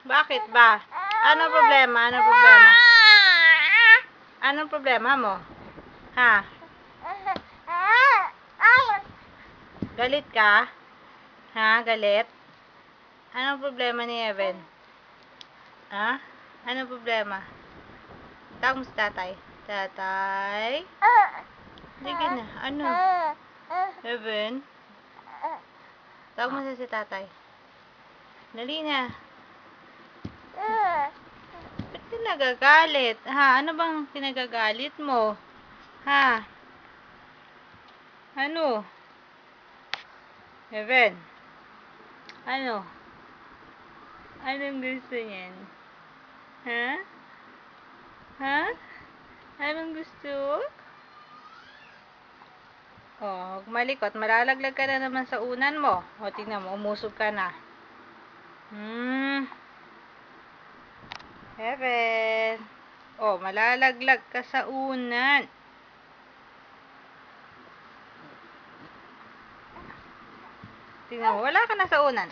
Bakit ba? Ano problema? Ano problema? Anong problema mo? Ha? Galit ka? Ha? Galit? Anong problema ni Evan? Ha? Anong problema? Tawag mo si tatay. Tatay? Sige na. Ano? Evan? Tawag mo si tatay. Dali na. Ba't ka nagagalit? Ha? Ano bang pinagagalit mo? Ha? Ano? Evan? Ano? Anong gusto niyan? Ha? Ha? Anong gusto? Oh, malikot. Malalaglag ka na naman sa unan mo. O, tingnan mo. Umusog ka na. Evan. Oh, malalaglag ka sa unan. Tingnan mo. Wala ka na sa unan.